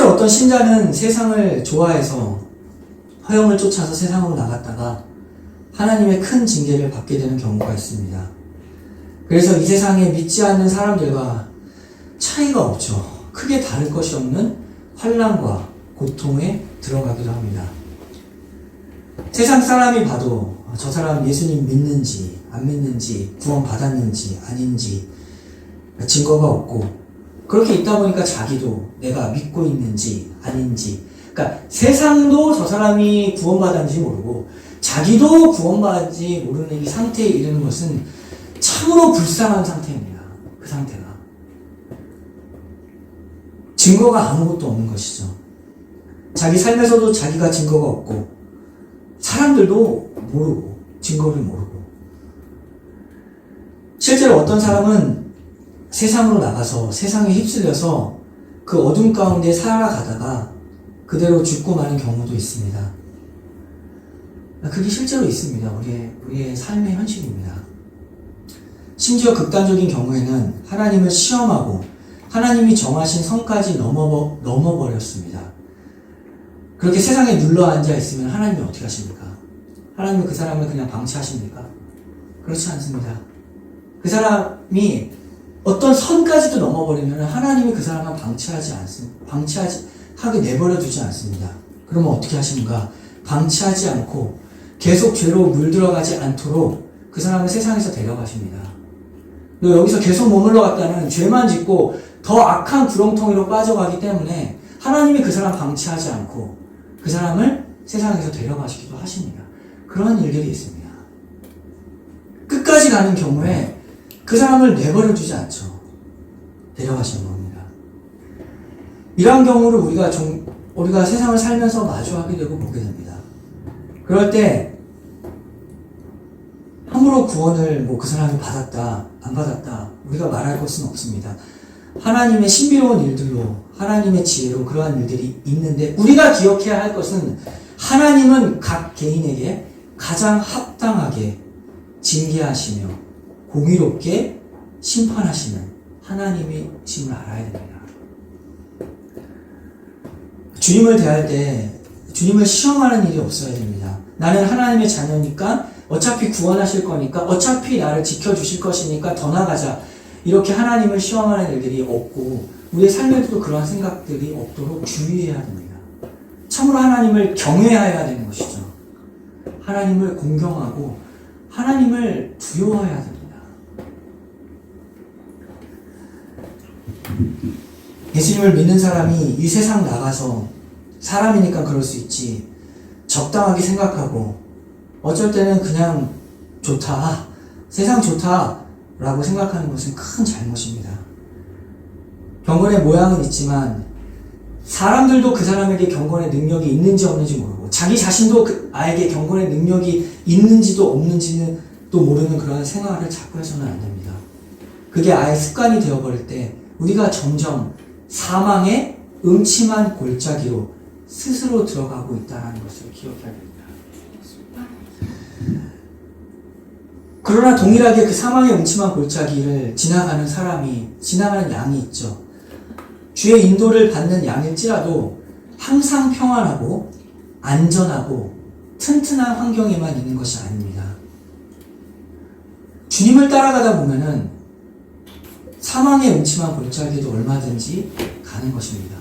어떤 신자는 세상을 좋아해서 허영을 쫓아서 세상으로 나갔다가 하나님의 큰 징계를 받게 되는 경우가 있습니다. 그래서 이 세상에 믿지 않는 사람들과 차이가 없죠. 크게 다를 것이 없는 환난과 고통에 들어가기도 합니다. 세상 사람이 봐도 저 사람 예수님 믿는지 안 믿는지 구원 받았는지 아닌지 증거가 없고, 그렇게 있다 보니까 자기도 내가 믿고 있는지 아닌지, 그러니까 세상도 저 사람이 구원받았는지 모르고 자기도 구원받았는지 모르는 이 상태에 이르는 것은 참으로 불쌍한 상태입니다. 그 상태가 증거가 아무것도 없는 것이죠. 자기 삶에서도 자기가 증거가 없고 사람들도 모르고 증거를 모르고, 실제로 어떤 사람은 세상으로 나가서 세상에 휩쓸려서 그 어둠 가운데 살아가다가 그대로 죽고 마는 경우도 있습니다. 그게 실제로 있습니다. 우리의 삶의 현실입니다. 심지어 극단적인 경우에는 하나님을 시험하고 하나님이 정하신 선까지 넘어버렸습니다. 그렇게 세상에 눌러앉아 있으면 하나님이 어떻게 하십니까? 하나님은 그 사람을 그냥 방치하십니까? 그렇지 않습니다. 그 사람이 어떤 선까지도 넘어버리면 하나님이 그 사람을 하게 내버려 두지 않습니다. 그러면 어떻게 하십니까? 방치하지 않고 계속 죄로 물들어가지 않도록 그 사람을 세상에서 데려가십니다. 여기서 계속 머물러 갔다는 죄만 짓고 더 악한 구렁텅이로 빠져가기 때문에 하나님이 그 사람 방치하지 않고 그 사람을 세상에서 데려가시기도 하십니다. 그런 일들이 있습니다. 끝까지 가는 경우에 그 사람을 내버려 두지 않죠. 데려가시는 겁니다. 이러한 경우를 우리가 세상을 살면서 마주하게 되고 보게 됩니다. 그럴 때 함부로 구원을 그 사람이 받았다 안 받았다 우리가 말할 것은 없습니다. 하나님의 신비로운 일들로, 하나님의 지혜로 그러한 일들이 있는데, 우리가 기억해야 할 것은 하나님은 각 개인에게 가장 합당하게 징계하시며 공의롭게 심판하시는 하나님이심을 알아야 됩니다. 주님을 대할 때 주님을 시험하는 일이 없어야 됩니다. 나는 하나님의 자녀니까, 어차피 구원하실 거니까, 어차피 나를 지켜주실 것이니까 더 나가자, 이렇게 하나님을 시험하는 일들이 없고 우리의 삶에도 그러한 생각들이 없도록 주의해야 됩니다. 참으로 하나님을 경외해야 되는 것이죠. 하나님을 공경하고 하나님을 두려워해야 됩니다. 예수님을 믿는 사람이 이 세상 나가서 사람이니까 그럴 수 있지, 적당하게 생각하고 어쩔 때는 그냥 좋다, 세상 좋다 라고 생각하는 것은 큰 잘못입니다. 경건의 모양은 있지만 사람들도 그 사람에게 경건의 능력이 있는지 없는지 모르고, 자기 자신도 아에게 경건의 능력이 있는지도 없는지는 또 모르는 그런 생활을 자꾸 해서는 안 됩니다. 그게 아예 습관이 되어버릴 때 우리가 점점 사망의 음침한 골짜기로 스스로 들어가고 있다는 것을 기억해야 됩니다. 그러나 동일하게 그 사망의 음침한 골짜기를 지나가는 양이 있죠. 주의 인도를 받는 양일지라도 항상 평안하고 안전하고 튼튼한 환경에만 있는 것이 아닙니다. 주님을 따라가다 보면은 사망의 음침한 골짜기도 얼마든지 가는 것입니다.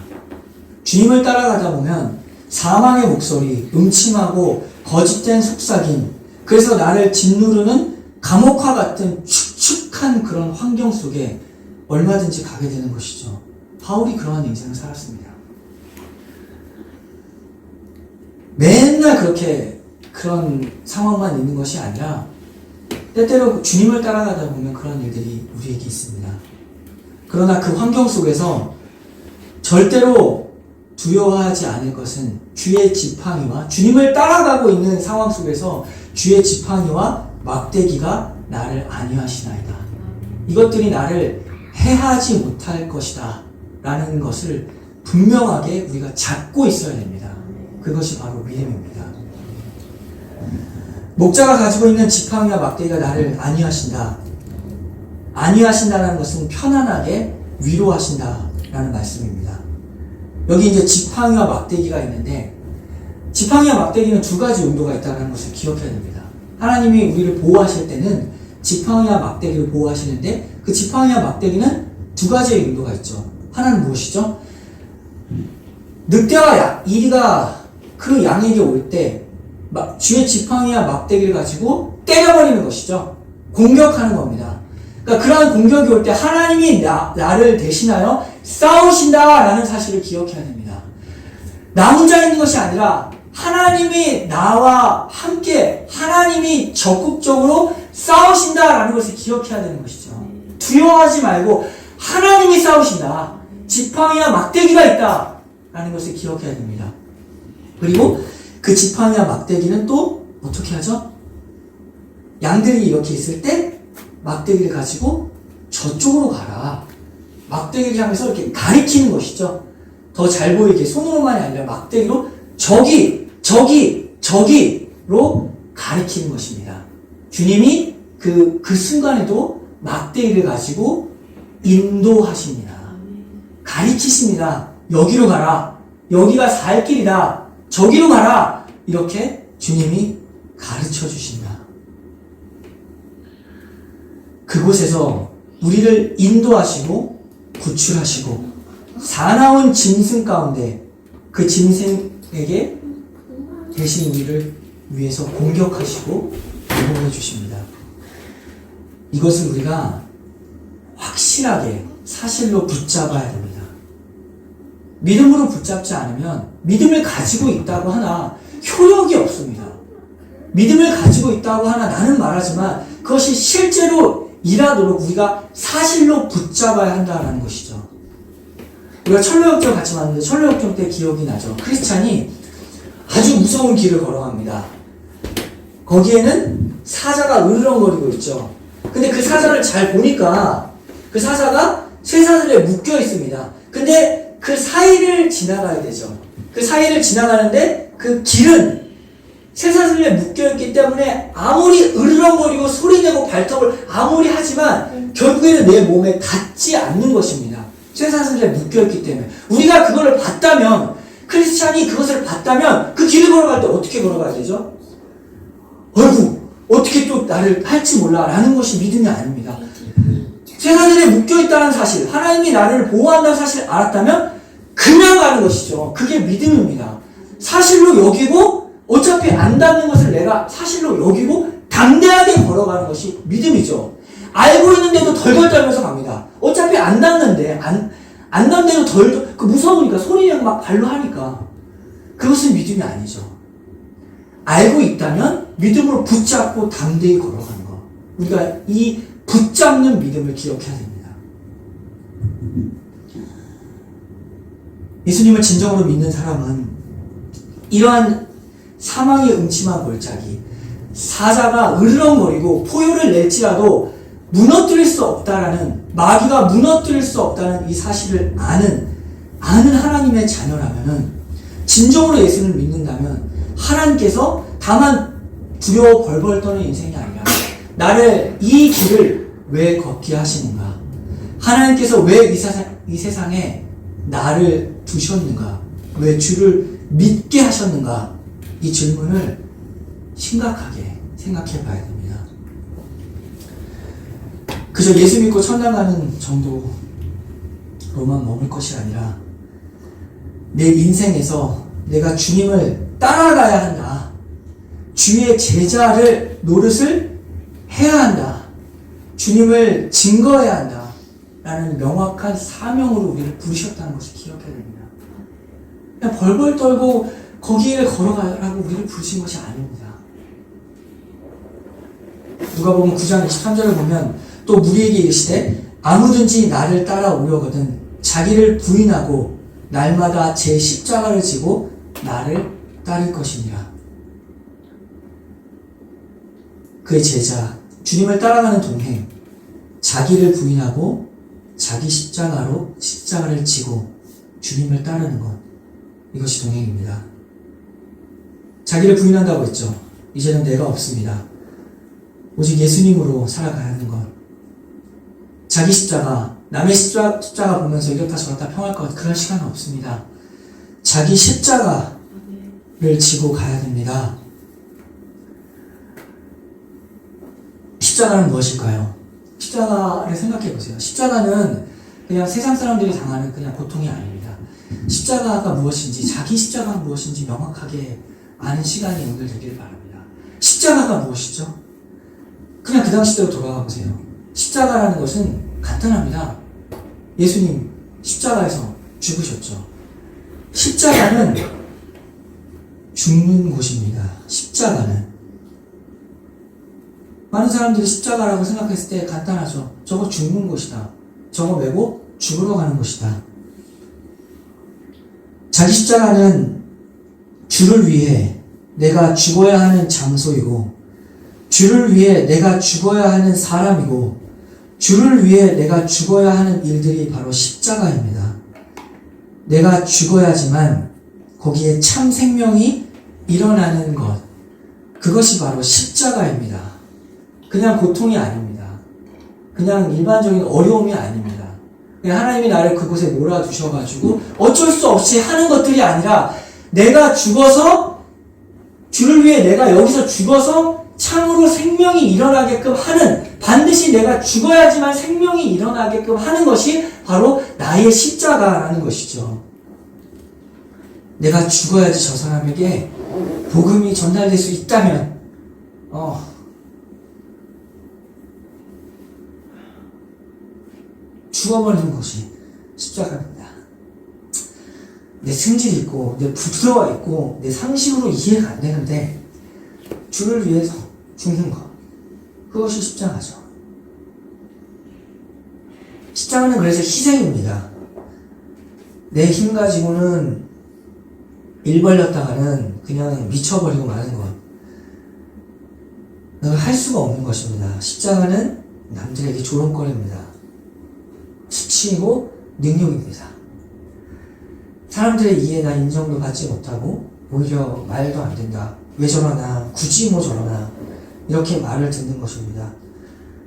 주님을 따라가다 보면 사망의 목소리, 음침하고 거짓된 속삭임, 그래서 나를 짓누르는 감옥과 같은 축축한 그런 환경 속에 얼마든지 가게 되는 것이죠. 바울이 그러한 인생을 살았습니다. 맨날 그런 상황만 있는 것이 아니라 때때로 주님을 따라가다 보면 그런 일들이 우리에게 있습니다. 그러나 그 환경 속에서 절대로 두려워하지 않을 것은 주의 지팡이와, 주님을 따라가고 있는 상황 속에서 주의 지팡이와 막대기가 나를 안위하시나이다. 이것들이 나를 해하지 못할 것이다 라는 것을 분명하게 우리가 잡고 있어야 됩니다. 그것이 바로 믿음입니다. 목자가 가지고 있는 지팡이와 막대기가 나를 안위하신다. 안위하신다는 것은 편안하게 위로하신다라는 말씀입니다. 여기 이제 지팡이와 막대기가 있는데, 지팡이와 막대기는 두 가지 용도가 있다는 것을 기억해야 됩니다. 하나님이 우리를 보호하실 때는 지팡이와 막대기를 보호하시는데, 그 지팡이와 막대기는 두 가지의 용도가 있죠. 하나는 무엇이죠? 늑대와 이리가 그 양에게 올 때 쥐의 지팡이와 막대기를 가지고 때려버리는 것이죠. 공격하는 겁니다. 그러니까 그러한 공격이 올 때 하나님이 나를 대신하여 싸우신다라는 사실을 기억해야 됩니다. 나 혼자 있는 것이 아니라 하나님이 나와 함께, 하나님이 적극적으로 싸우신다라는 것을 기억해야 되는 것이죠. 두려워하지 말고 하나님이 싸우신다. 지팡이와 막대기가 있다. 라는 것을 기억해야 됩니다. 그리고 그 지팡이와 막대기는 또 어떻게 하죠? 양들이 이렇게 있을 때 막대기를 가지고 저쪽으로 가라. 막대기를 향해서 이렇게 가리키는 것이죠. 더 잘 보이게 손으로만이 아니라 막대기로 저기로 가리키는 것입니다. 주님이 그 순간에도 막대기를 가지고 인도하십니다. 가리키십니다. 여기로 가라. 여기가 살 길이다. 저기로 가라. 이렇게 주님이 가르쳐 주신다. 그곳에서 우리를 인도하시고 구출하시고 사나운 짐승 가운데 그 짐승에게 대신 우리를 위해서 공격하시고 보호해 주십니다. 이것을 우리가 확실하게 사실로 붙잡아야 됩니다. 믿음으로 붙잡지 않으면 믿음을 가지고 있다고 하나 효력이 없습니다. 믿음을 가지고 있다고 하나 나는 말하지만 그것이 실제로 일하도록 우리가 사실로 붙잡아야 한다는 것이죠. 우리가 철로역정 같이 봤는데 철로역정 때 기억이 나죠. 크리스찬이 아주 무서운 길을 걸어갑니다. 거기에는 사자가 으르렁거리고 있죠. 근데 그 사자를 잘 보니까 그 사자가 쇠사슬에 묶여 있습니다. 근데 그 사이를 지나가야 되죠. 그 사이를 지나가는데 그 길은 쇠사슬에 묶여있기 때문에 아무리 으르렁거리고 소리내고 발톱을 아무리 하지만 결국에는 내 몸에 닿지 않는 것입니다. 쇠사슬에 묶여있기 때문에. 우리가 그거를 봤다면, 크리스찬이 그것을 봤다면 그 길을 걸어갈 때 어떻게 걸어가야 되죠? 어이구, 어떻게 또 나를 할지 몰라 라는 것이 믿음이 아닙니다. 쇠사슬에 묶여있다는 사실, 하나님이 나를 보호한다는 사실을 알았다면 그냥 가는 것이죠. 그게 믿음입니다. 사실로 여기고 어차피 안 닿는 것을 내가 사실로 여기고 담대하게 걸어가는 것이 믿음이죠. 알고 있는데도 덜덜 떨면서 갑니다. 어차피 안 닿는데 안 닿는데도 덜덜, 무서우니까 소리내고 막 발로 하니까 그것은 믿음이 아니죠. 알고 있다면 믿음으로 붙잡고 담대히 걸어가는 것. 우리가 이 붙잡는 믿음을 기억해야 됩니다. 예수님을 진정으로 믿는 사람은 이러한 사망의 음침한 골짜기, 사자가 으르렁거리고 포효를 낼지라도 무너뜨릴 수 없다라는, 마귀가 무너뜨릴 수 없다는 이 사실을 아는 하나님의 자녀라면은, 진정으로 예수를 믿는다면 하나님께서 다만 두려워 벌벌 떠는 인생이 아니라 나를 이 길을 왜 걷게 하시는가? 하나님께서 왜 이 세상에 나를 두셨는가? 왜 주를 믿게 하셨는가? 이 질문을 심각하게 생각해 봐야 됩니다. 그저 예수 믿고 천당 가는 정도로만 머물 것이 아니라 내 인생에서 내가 주님을 따라가야 한다. 주의 제자를 노릇을 해야 한다. 주님을 증거해야 한다. 라는 명확한 사명으로 우리를 부르셨다는 것을 기억해야 됩니다. 그냥 벌벌 떨고 거기에 걸어가라고 우리를 부르신 것이 아닙니다. 누가복음 9장 23절을 보면 또 무리에게 이르시되 아무든지 나를 따라오려거든 자기를 부인하고 날마다 제 십자가를 지고 나를 따를 것이니라. 그의 제자, 주님을 따라가는 동행, 자기를 부인하고 자기 십자가를 지고 주님을 따르는 것, 이것이 동행입니다. 자기를 부인한다고 했죠. 이제는 내가 없습니다. 오직 예수님으로 살아가야 하는 것. 자기 십자가, 남의 십자가 보면서 이렇다 저렇다 평할 것, 그런 시간은 없습니다. 자기 십자가를 지고 가야 됩니다. 십자가는 무엇일까요? 십자가를 생각해 보세요. 십자가는 그냥 세상 사람들이 당하는 그냥 고통이 아닙니다. 십자가가 무엇인지, 자기 십자가가 무엇인지 명확하게 아는 시간이 오늘 되기를 바랍니다. 십자가가 무엇이죠? 그냥 그 당시대로 돌아가 보세요. 십자가라는 것은 간단합니다. 예수님 십자가에서 죽으셨죠. 십자가는 죽는 곳입니다. 십자가는. 많은 사람들이 십자가라고 생각했을 때 간단하죠. 저거 죽는 곳이다. 저거 메고 죽으러 가는 곳이다. 자기 십자가는 주를 위해 내가 죽어야 하는 장소이고, 주를 위해 내가 죽어야 하는 사람이고, 주를 위해 내가 죽어야 하는 일들이 바로 십자가입니다. 내가 죽어야지만 거기에 참 생명이 일어나는 것, 그것이 바로 십자가입니다. 그냥 고통이 아닙니다. 그냥 일반적인 어려움이 아닙니다. 그냥 하나님이 나를 그곳에 몰아두셔가지고 어쩔 수 없이 하는 것들이 아니라, 내가 죽어서, 주를 위해 내가 여기서 죽어서 참으로 생명이 일어나게끔 하는, 반드시 내가 죽어야지만 생명이 일어나게끔 하는 것이 바로 나의 십자가라는 것이죠. 내가 죽어야지 저 사람에게 복음이 전달될 수 있다면, 죽어버리는 것이 십자가입니다. 내 승질이 있고, 내 부드러워 있고, 내 상식으로 이해가 안 되는데, 주를 위해서 죽는 것, 그것이 십자가죠. 십자가는 그래서 희생입니다. 내 힘 가지고는 일 벌렸다가는 그냥 미쳐버리고 마는 것, 할 수가 없는 것입니다. 십자가는 남들에게 조롱거리입니다. 수치이고 능력입니다. 사람들의 이해나 인정도 받지 못하고 오히려 말도 안 된다, 왜 저러나, 굳이 뭐 저러나, 이렇게 말을 듣는 것입니다.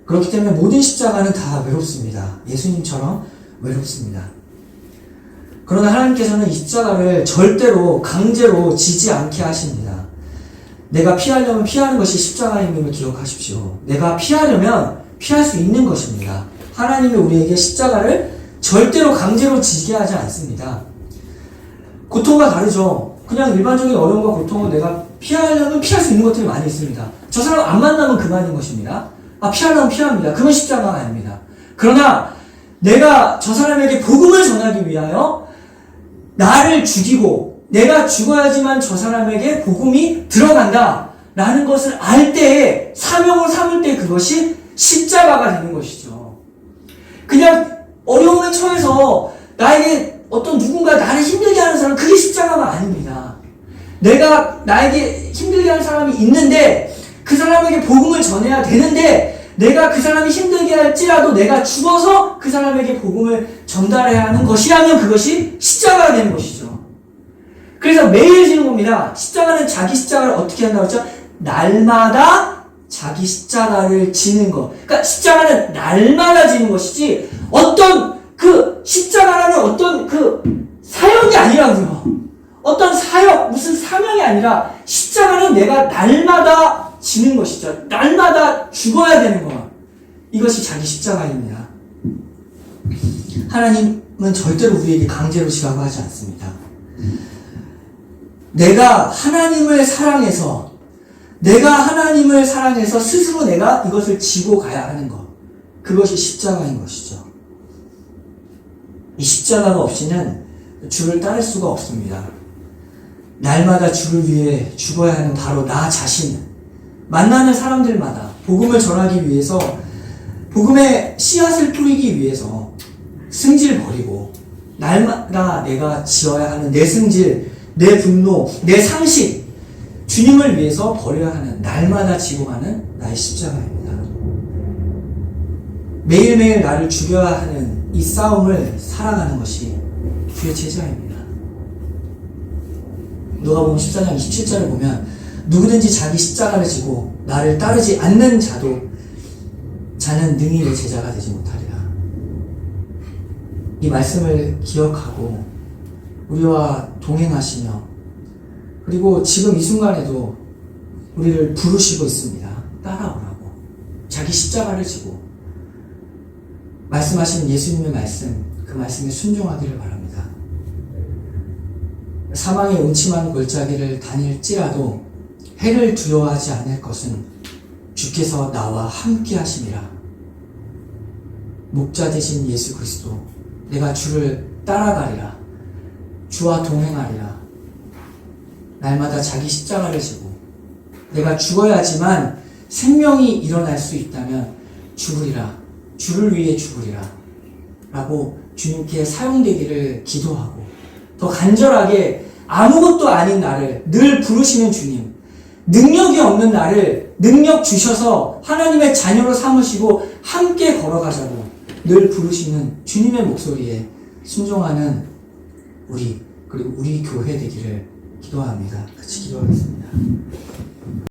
그렇기 때문에 모든 십자가는 다 외롭습니다. 예수님처럼 외롭습니다. 그러나 하나님께서는 이 십자가를 절대로 강제로 지지 않게 하십니다. 내가 피하려면 피하는 것이 십자가임을 기억하십시오. 내가 피하려면 피할 수 있는 것입니다. 하나님이 우리에게 십자가를 절대로 강제로 지게 하지 않습니다. 고통과 다르죠. 그냥 일반적인 어려움과 고통은 내가 피하려면 피할 수 있는 것들이 많이 있습니다. 저 사람 안 만나면 그만인 것입니다. 피하려면 피합니다. 그건 십자가가 아닙니다. 그러나 내가 저 사람에게 복음을 전하기 위하여 나를 죽이고, 내가 죽어야지만 저 사람에게 복음이 들어간다 라는 것을 알 때에, 사명을 삼을 때, 그것이 십자가가 되는 것이죠. 그냥 어려움에 처해서 나에게 어떤 누군가 나를 힘들게 하는 사람, 그게 십자가가 아닙니다. 내가 나에게 힘들게 하는 사람이 있는데 그 사람에게 복음을 전해야 되는데, 내가 그 사람이 힘들게 할지라도 내가 죽어서 그 사람에게 복음을 전달해야 하는 것이라면 그것이 십자가가 되는 것이죠. 그래서 매일 지는 겁니다. 십자가는 자기 십자가를 어떻게 한다고 했죠? 날마다 자기 십자가를 지는 것. 그러니까 십자가는 날마다 지는 것이지, 어떤 그 십자가라는 어떤 그 사역이 아니라고요. 어떤 사역, 무슨 사명이 아니라 십자가는 내가 날마다 지는 것이죠. 날마다 죽어야 되는 것. 이것이 자기 십자가입니다. 하나님은 절대로 우리에게 강제로 지라고 하지 않습니다. 내가 하나님을 사랑해서 스스로 내가 이것을 지고 가야 하는 것, 그것이 십자가인 것이죠. 이 십자가가 없이는 주를 따를 수가 없습니다. 날마다 주를 위해 죽어야 하는 바로 나 자신, 만나는 사람들마다 복음을 전하기 위해서, 복음의 씨앗을 뿌리기 위해서 승질 버리고, 날마다 내가 지어야 하는 내 승질, 내 분노, 내 상식, 주님을 위해서 버려야 하는, 날마다 지고 가는 나의 십자가입니다. 매일매일 나를 죽여야 하는 이 싸움을 살아가는 것이 주의 제자입니다. 누가복음 14장 27절을 보면, 누구든지 자기 십자가를 지고 나를 따르지 않는 자는 능히 내 제자가 되지 못하리라. 이 말씀을 기억하고 우리와 동행하시며 그리고 지금 이 순간에도 우리를 부르시고 있습니다. 따라오라고. 자기 십자가를 지고 말씀하신 예수님의 말씀, 그 말씀에 순종하기를 바랍니다. 사망의 음침한 골짜기를 다닐지라도 해를 두려워하지 않을 것은 주께서 나와 함께 하심이라. 목자 되신 예수 그리스도, 내가 주를 따라가리라. 주와 동행하리라. 날마다 자기 십자가를 지고 내가 죽어야지만 생명이 일어날 수 있다면 죽으리라. 주를 위해 죽으리라. 라고 주님께 사용되기를 기도하고 더 간절하게 아무것도 아닌 나를 늘 부르시는 주님, 능력이 없는 나를 능력 주셔서 하나님의 자녀로 삼으시고 함께 걸어가자고 늘 부르시는 주님의 목소리에 순종하는 우리, 그리고 우리 교회 되기를 기도합니다. 같이 기도하겠습니다.